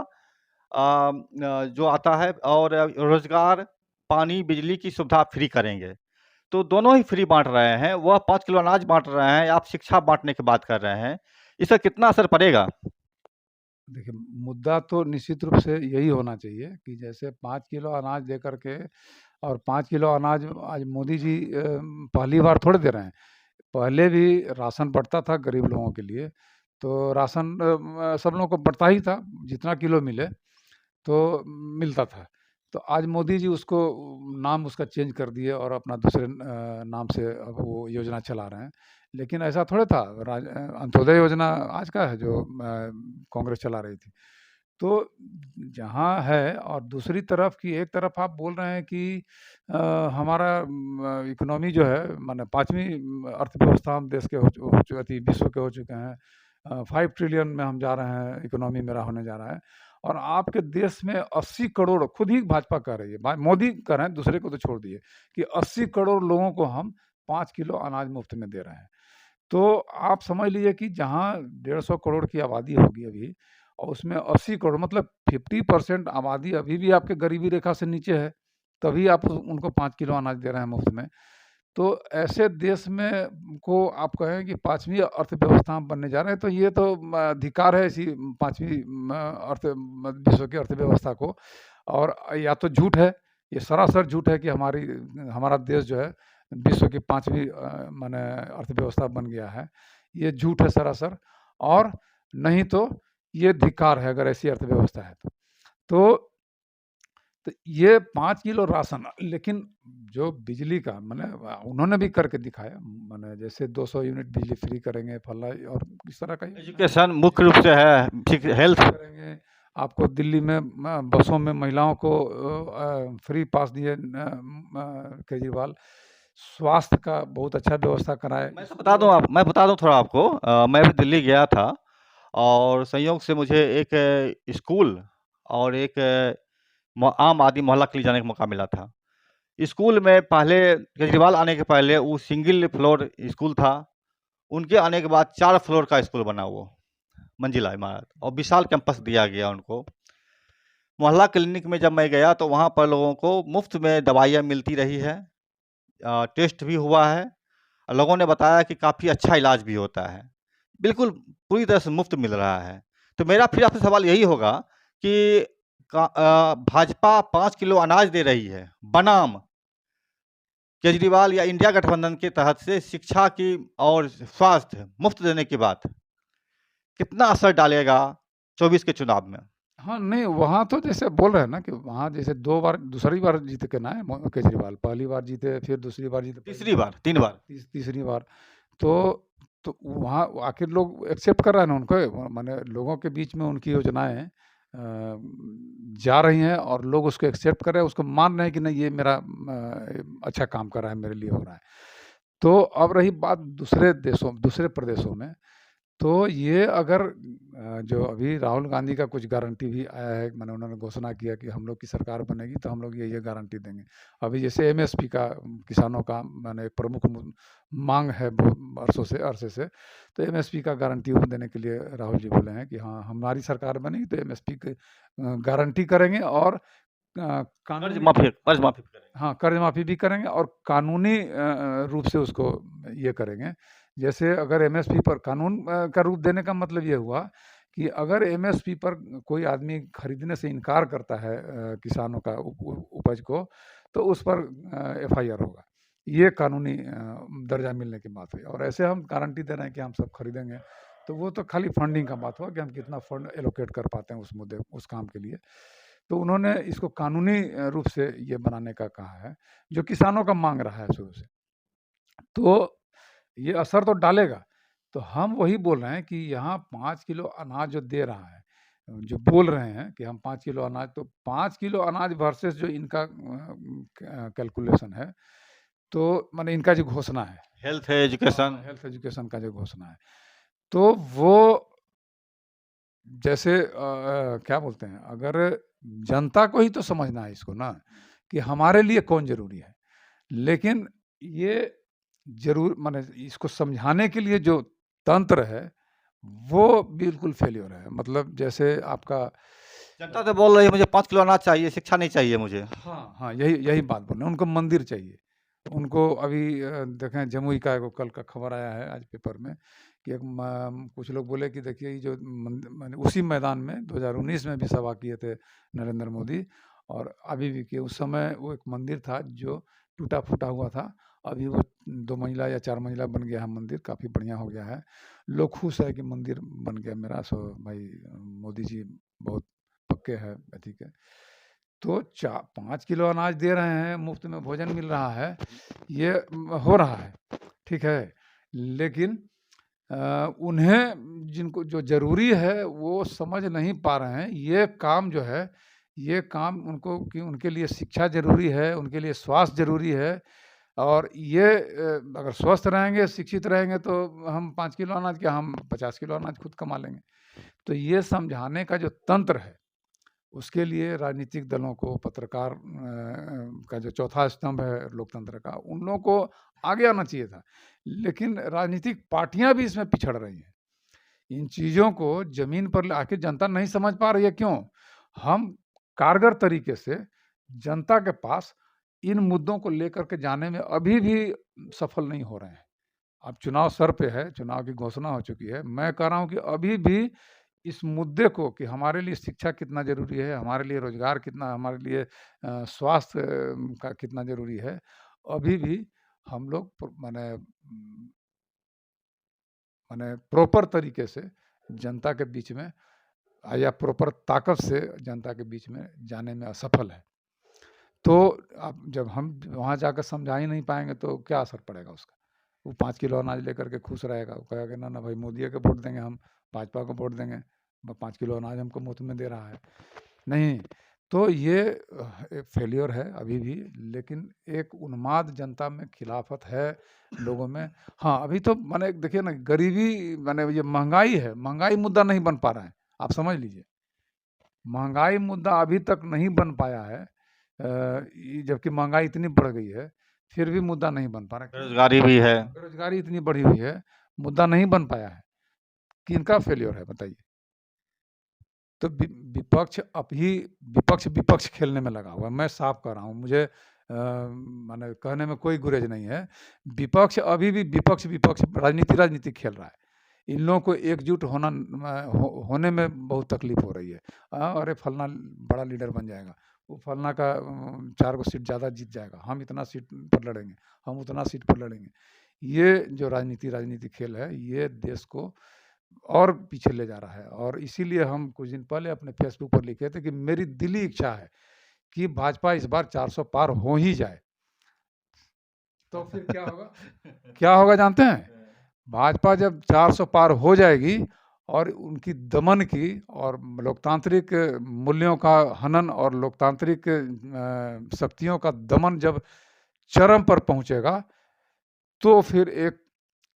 जो आता है और रोज़गार, पानी, बिजली की सुविधा फ्री करेंगे। तो दोनों ही फ्री बाँट रहे हैं, वह 5 किलो अनाज बाँट रहे हैं, आप शिक्षा बाँटने की बात कर रहे हैं। इसका कितना असर पड़ेगा? देखिए, मुद्दा तो निश्चित रूप से यही होना चाहिए कि जैसे 5 किलो अनाज दे कर के और 5 किलो अनाज आज मोदी जी पहली बार थोड़े दे रहे हैं। पहले भी राशन बढ़ता था गरीब लोगों के लिए, तो राशन सब लोगों को बढ़ता ही था, जितना किलो मिले तो मिलता था। तो आज मोदी जी उसको नाम उसका चेंज कर दिए और अपना दूसरे नाम से अब वो योजना चला रहे हैं। लेकिन ऐसा थोड़ा था अंत्योदय योजना आज का है जो कांग्रेस चला रही थी। तो जहाँ है और दूसरी तरफ की एक तरफ आप बोल रहे हैं कि हमारा इकोनॉमी जो है माने 5वीं अर्थव्यवस्था हम देश के हो चुके थी विश्व के हो चुके हैं। 5 ट्रिलियन में हम जा रहे हैं, इकोनॉमी मेरा होने जा रहा है। और आपके देश में 80 करोड़ खुद ही भाजपा कह रही है, मोदी कह रहे हैं, दूसरे को तो छोड़ दिए कि 80 करोड़ लोगों को हम 5 किलो अनाज मुफ्त में दे रहे हैं। तो आप समझ लीजिए कि जहाँ 150 करोड़ की आबादी होगी अभी और उसमें 80 करोड़ मतलब 50% आबादी अभी भी आपके गरीबी रेखा से नीचे है, तभी आप उनको 5 किलो अनाज दे रहे हैं मुफ्त में। तो ऐसे देश में को आप कहें कि 5वीं अर्थव्यवस्था हम बनने जा रहे हैं, तो ये तो धिक्कार है इसी 5वीं विश्व की अर्थव्यवस्था को। और या तो झूठ है, ये सरासर झूठ है कि हमारा देश जो है विश्व की 5वीं माने अर्थव्यवस्था बन गया है। ये झूठ है सरासर और नहीं तो ये धिक्कार है अगर ऐसी अर्थव्यवस्था है तो। तो ये 5 किलो राशन लेकिन जो बिजली का माने उन्होंने भी करके दिखाया माने जैसे 200 यूनिट बिजली फ्री करेंगे फला और इस तरह का एजुकेशन मुख्य रूप से है, ठीक हेल्थ करेंगे। आपको दिल्ली में बसों में महिलाओं को फ्री पास दिए केजरीवाल। स्वास्थ्य का बहुत अच्छा व्यवस्था कराए। मैं बता दूँ थोड़ा आपको मैं भी दिल्ली गया था और संयोग से मुझे एक स्कूल और एक आम आदमी मोहल्ला क्लिनिक जाने का मौका मिला था। स्कूल में पहले केजरीवाल आने के पहले वो सिंगल फ्लोर स्कूल था। उनके आने के बाद 4 फ्लोर का स्कूल बना वो, मंजिला इमारत, और विशाल कैंपस दिया गया उनको। मोहल्ला क्लिनिक में जब मैं गया तो वहाँ पर लोगों को मुफ्त में दवाइयाँ मिलती रही है, टेस्ट भी हुआ है, और लोगों ने बताया कि काफ़ी अच्छा इलाज भी होता है। बिल्कुल पूरी तरह से मुफ्त मिल रहा है। तो मेरा फिर आपसे सवाल यही होगा कि भाजपा 5 किलो अनाज दे रही है बनाम केजरीवाल या इंडिया गठबंधन के तहत से शिक्षा की और स्वास्थ्य मुफ्त देने की बात कितना असर डालेगा 24 के चुनाव में? हाँ, नहीं वहाँ तो जैसे बोल रहे हैं ना कि वहाँ जैसे 2 बार दूसरी बार जीत के ना है केजरीवाल, पहली बार जीते, फिर दूसरी बार जीते, तीसरी बार, 3 बार। तीसरी बार। तो वहाँ आखिर लोग एक्सेप्ट कर रहे हैं ना उनको, माने लोगों के बीच में उनकी योजनाएँ जा रही हैं और लोग उसको एक्सेप्ट कर रहे हैं, उसको मान रहे हैं कि नहीं ये मेरा अच्छा काम कर रहा है, मेरे लिए हो रहा है। तो अब रही बात दूसरे प्रदेशों में, तो ये अगर जो अभी राहुल गांधी का कुछ गारंटी भी आया है, माने उन्होंने घोषणा किया कि हम लोग की सरकार बनेगी तो हम लोग ये गारंटी देंगे। अभी जैसे एमएसपी का किसानों का माने एक प्रमुख मांग है बहुत अरसे से, तो एमएसपी का गारंटी वो देने के लिए राहुल जी बोले हैं कि हाँ हमारी सरकार बनेगी तो एमएसपी की गारंटी करेंगे और कर्ज कानूनी माफी करें। हाँ, कर्ज माफ़ी भी करेंगे और कानूनी रूप से उसको ये करेंगे। जैसे अगर एमएसपी पर कानून का रूप देने का मतलब ये हुआ कि अगर एमएसपी पर कोई आदमी खरीदने से इनकार करता है किसानों का उपज को, तो उस पर एफआईआर होगा। ये कानूनी दर्जा मिलने की बात हुई और ऐसे हम गारंटी दे रहे हैं कि हम सब खरीदेंगे। तो वो तो खाली फंडिंग का बात हुआ कि हम कितना फंड एलोकेट कर पाते हैं उस काम के लिए। तो उन्होंने इसको कानूनी रूप से ये बनाने का कहा है, जो किसानों का मांग रहा है शुरू से। तो ये असर तो डालेगा। तो हम वही बोल रहे हैं कि यहाँ 5 किलो अनाज जो दे रहा है, जो बोल रहे हैं कि हम 5 किलो अनाज, तो 5 किलो अनाज वर्सेस जो इनका कैलकुलेशन है, तो माने इनका जो घोषणा है, हेल्थ एजुकेशन। हेल्थ एजुकेशन का जो घोषणा है, तो वो जैसे क्या बोलते हैं, अगर जनता को ही तो समझना है इसको ना कि हमारे लिए कौन ज़रूरी है। लेकिन ये ज़रूर माने इसको समझाने के लिए जो तंत्र है, वो बिल्कुल फेल्योर है। मतलब जैसे आपका जनता तो बोल रही है मुझे 5 किलो अनाज चाहिए, शिक्षा नहीं चाहिए मुझे। हाँ, हाँ, यही बात बोल रहे हैं। उनको मंदिर चाहिए। उनको अभी देखें जमुई का एगो कल का खबर आया है आज पेपर में कि कुछ लोग बोले कि देखिए ये जो माने उसी मैदान में 2019 में भी सभा किए थे नरेंद्र मोदी, और अभी भी किए। उस समय वो एक मंदिर था जो टूटा-फूटा हुआ था। अभी वो 2 मंजिला या 4 मंजिला बन गया है मंदिर, काफ़ी बढ़िया हो गया है। लोग खुश है कि मंदिर बन गया मेरा, सो भाई मोदी जी बहुत पक्के हैं अथी के। तो 5 किलो अनाज दे रहे हैं, मुफ्त में भोजन मिल रहा है, ये हो रहा है, ठीक है। लेकिन उन्हें जिनको जो ज़रूरी है वो समझ नहीं पा रहे हैं। ये काम जो है, ये काम उनको कि उनके लिए शिक्षा ज़रूरी है, उनके लिए स्वास्थ्य ज़रूरी है, और ये अगर स्वस्थ रहेंगे, शिक्षित रहेंगे तो हम 5 किलो अनाज क्या, हम 50 किलो अनाज खुद कमा लेंगे। तो ये समझाने का जो तंत्र है, उसके लिए राजनीतिक दलों को, पत्रकार का जो चौथा स्तंभ है लोकतंत्र का, उन लोगों को आगे आना चाहिए था। लेकिन राजनीतिक पार्टियां भी इसमें पिछड़ रही हैं। इन चीज़ों को ज़मीन पर आखिर जनता नहीं समझ पा रही है, क्यों? हम कारगर तरीके से जनता के पास इन मुद्दों को लेकर के जाने में अभी भी सफल नहीं हो रहे हैं। अब चुनाव सर पे है, चुनाव की घोषणा हो चुकी है। मैं कह रहा हूँ कि अभी भी इस मुद्दे को कि हमारे लिए शिक्षा कितना ज़रूरी है, हमारे लिए रोज़गार कितना, हमारे लिए स्वास्थ्य का कितना ज़रूरी है, अभी भी हम लोग माने प्रॉपर तरीके से जनता के बीच में या प्रॉपर ताकत से जनता के बीच में जाने में असफल है। तो अब जब हम वहाँ जाकर समझा ही नहीं पाएँगे तो क्या असर पड़ेगा उसका? वो 5 किलो अनाज लेकर के खुश रहेगा, वो कहेगा ना, ना भाई मोदी के वोट देंगे हम, भाजपा को वोट देंगे, 5 किलो अनाज हमको मुफ्त में दे रहा है। नहीं, तो ये फेल्योर है अभी भी, लेकिन एक उन्माद जनता में खिलाफत है लोगों में। हाँ, अभी तो माने देखिए ना, गरीबी माने ये महँगाई है, महँगाई मुद्दा नहीं बन पा रहा है, आप समझ लीजिए। महँगाई मुद्दा अभी तक नहीं बन पाया है। जबकि महंगाई इतनी बढ़ गई है, फिर भी मुद्दा नहीं बन पा रहा। क्यों? बेरोजगारी भी है। बेरोजगारी इतनी बढ़ी हुई है, मुद्दा नहीं बन पाया है। किनका फेल्योर है बताइए? तो विपक्ष अभी विपक्ष खेलने में लगा हुआ है। मैं साफ कह रहा हूँ, मुझे माने कहने में कोई गुरेज नहीं है। विपक्ष अभी भी विपक्ष राजनीति खेल रहा है। इन लोगों को एकजुट होने में बहुत तकलीफ हो रही है। अरे फलना बड़ा लीडर बन जाएगा, वो फलना का 4 गो सीट ज़्यादा जीत जाएगा, हम इतना सीट पर लड़ेंगे, हम उतना सीट पर लड़ेंगे। ये जो राजनीति खेल है, ये देश को और पीछे ले जा रहा है। और इसीलिए हम कुछ दिन पहले अपने फेसबुक पर लिखे थे कि मेरी दिली इच्छा है कि भाजपा इस बार 400 पार हो ही जाए। तो फिर क्या होगा? क्या होगा जानते हैं? भाजपा जब 400 पार हो जाएगी और उनकी दमन की और लोकतांत्रिक मूल्यों का हनन और लोकतांत्रिक शक्तियों का दमन जब चरम पर पहुंचेगा, तो फिर एक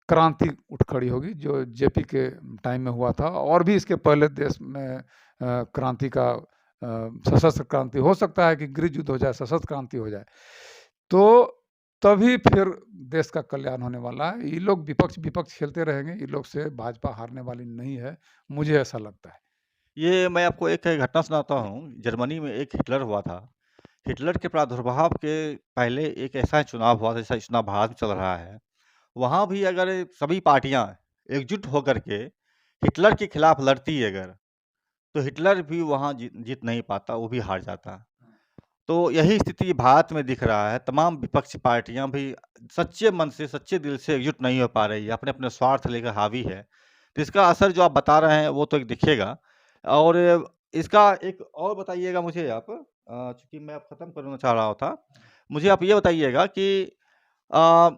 क्रांति उठ खड़ी होगी, जो जेपी के टाइम में हुआ था। और भी इसके पहले देश में क्रांति का सशस्त्र क्रांति हो सकता है कि गृह युद्ध हो जाए, सशस्त्र क्रांति हो जाए, तो तभी फिर देश का कल्याण होने वाला है। ये लोग विपक्ष खेलते रहेंगे, इन लोग से भाजपा हारने वाली नहीं है, मुझे ऐसा लगता है। ये मैं आपको एक घटना सुनाता हूँ। जर्मनी में एक हिटलर हुआ था। हिटलर के प्रादुर्भाव के पहले एक ऐसा चुनाव हुआ था, जैसा चुनाव भारत में चल रहा है। वहाँ भी अगर सभी पार्टियां एकजुट होकर के हिटलर के खिलाफ लड़ती अगर, तो हिटलर भी वहाँ जीत नहीं पाता, वो भी हार जाता। तो यही स्थिति भारत में दिख रहा है। तमाम विपक्षी पार्टियां भी सच्चे मन से, सच्चे दिल से एकजुट नहीं हो पा रही है, अपने अपने स्वार्थ लेकर हावी है। तो इसका असर जो आप बता रहे हैं वो तो एक दिखेगा। और इसका एक और बताइएगा मुझे आप, चूंकि मैं अब खत्म करना चाह रहा था, मुझे आप ये बताइएगा कि अ,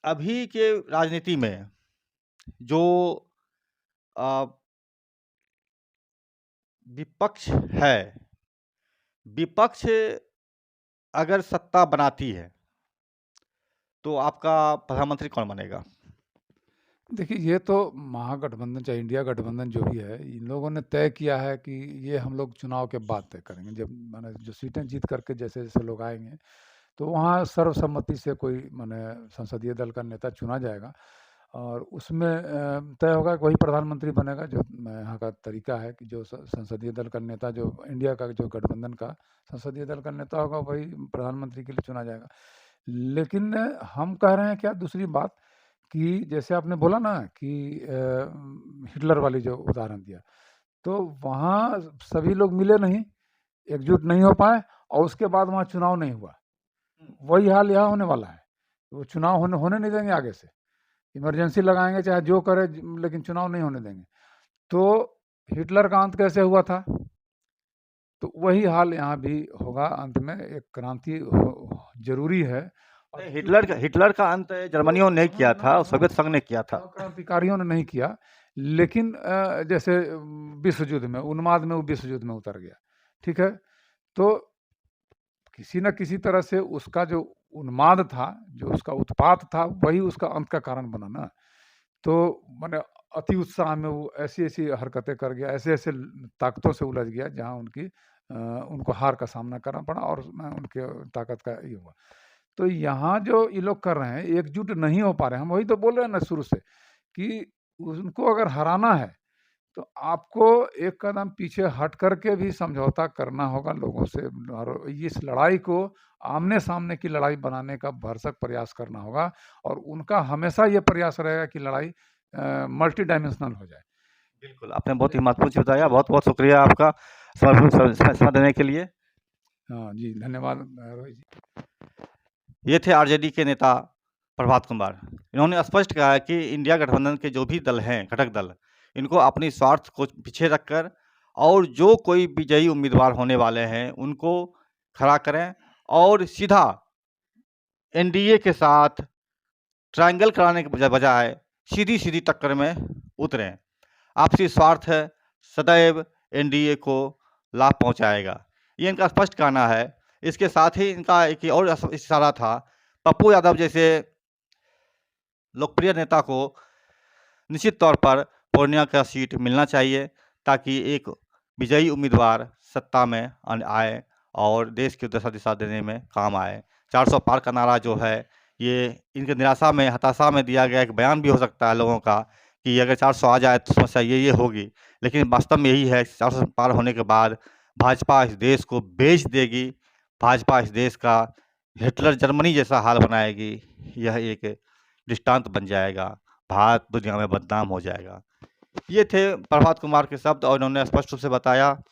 अभी के राजनीति में जो अ, विपक्ष है, विपक्ष अगर सत्ता बनाती है तो आपका प्रधानमंत्री कौन बनेगा? देखिए, ये तो महागठबंधन चाहे इंडिया गठबंधन जो भी है, इन लोगों ने तय किया है कि ये हम लोग चुनाव के बाद तय करेंगे। जब माने जो सीटें जीत करके जैसे जैसे लोग आएंगे, तो वहाँ सर्वसम्मति से कोई माने संसदीय दल का नेता चुना जाएगा और उसमें तय होगा कि वही प्रधानमंत्री बनेगा। जो यहाँ का तरीका है कि जो संसदीय दल का नेता, जो इंडिया का जो गठबंधन का संसदीय दल का नेता होगा, वही प्रधानमंत्री के लिए चुना जाएगा। लेकिन हम कह रहे हैं क्या दूसरी बात, कि जैसे आपने बोला ना कि हिटलर वाली जो उदाहरण दिया, तो वहाँ सभी लोग मिले नहीं, एकजुट नहीं हो पाए और उसके बाद वहाँ चुनाव नहीं हुआ। वही हाल यहाँ होने वाला है। वो चुनाव होने नहीं देंगे आगे से, इमरजेंसी लगाएंगे चाहे जो करे, लेकिन चुनाव नहीं होने देंगे। तो हिटलर का अंत कैसे हुआ था, तो वही हाल यहाँ भी होगा। अंत में एक क्रांति जरूरी है। और हिटलर का अंत जर्मनियों ने किया था, सोवियत संघ ने किया था। क्रांतिकारियों ने नहीं किया, लेकिन जैसे विश्व युद्ध में उन्माद में वो विश्व युद्ध में उतर गया, ठीक है। तो किसी न किसी तरह से उसका जो उन्माद था, जो उसका उत्पात था, वही उसका अंत का कारण बना ना। तो मैंने अति उत्साह में वो ऐसी ऐसी हरकतें कर गया, ऐसे ऐसे ताकतों से उलझ गया जहाँ उनको हार का सामना करना पड़ा और उनके ताकत का ये हुआ। तो यहाँ जो ये लोग कर रहे हैं, एकजुट नहीं हो पा रहे हैं। हम वही तो बोल रहे हैं ना शुरू से कि उनको अगर हराना है तो आपको एक कदम पीछे हट करके भी समझौता करना होगा लोगों से, और इस लड़ाई को आमने सामने की लड़ाई बनाने का भरसक प्रयास करना होगा। और उनका हमेशा ये प्रयास रहेगा कि लड़ाई मल्टी डायमेंशनल हो जाए। बिल्कुल, आपने बहुत ही महत्वपूर्ण चीज़ बताया। बहुत बहुत शुक्रिया आपका समय देने के लिए। हाँ जी, धन्यवाद रोहित जी। ये थे आरजेडी के नेता प्रभात कुमार। इन्होंने स्पष्ट कहा है कि इंडिया गठबंधन के जो भी दल हैं, घटक दल, इनको अपनी स्वार्थ को पीछे रखकर और जो कोई विजयी उम्मीदवार होने वाले हैं उनको खड़ा करें और सीधा एनडीए के साथ ट्रायंगल कराने के बजाय सीधी सीधी टक्कर में उतरें। आपसी स्वार्थ है सदैव एनडीए को लाभ पहुंचाएगा, ये इनका स्पष्ट कहना है। इसके साथ ही इनका एक और इशारा था, पप्पू यादव जैसे लोकप्रिय नेता को निश्चित तौर पर पूर्णिया का सीट मिलना चाहिए ताकि एक विजयी उम्मीदवार सत्ता में आए और देश की दशा दिशा देने में काम आए। 400 पार का नारा जो है, ये इनके निराशा में, हताशा में दिया गया एक बयान भी हो सकता है लोगों का कि अगर 400 आ जाए तो समस्या ये होगी। लेकिन वास्तव में यही है, 400 पार होने के बाद भाजपा इस देश को बेच देगी। भाजपा इस देश का हिटलर जर्मनी जैसा हाल बनाएगी। यह एक दृष्टांत बन जाएगा। भारत दुनिया में बदनाम हो जाएगा। ये थे प्रभात कुमार के शब्द और इन्होंने स्पष्ट रूप से बताया।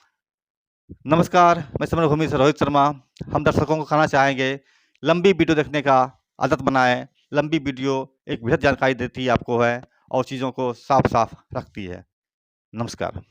नमस्कार, मैं समरभूमि से रोहित शर्मा। हम दर्शकों को कहना चाहेंगे, लंबी वीडियो देखने का आदत बनाएं। लंबी वीडियो एक बृहद जानकारी देती है आपको है और चीज़ों को साफ-साफ रखती है। नमस्कार।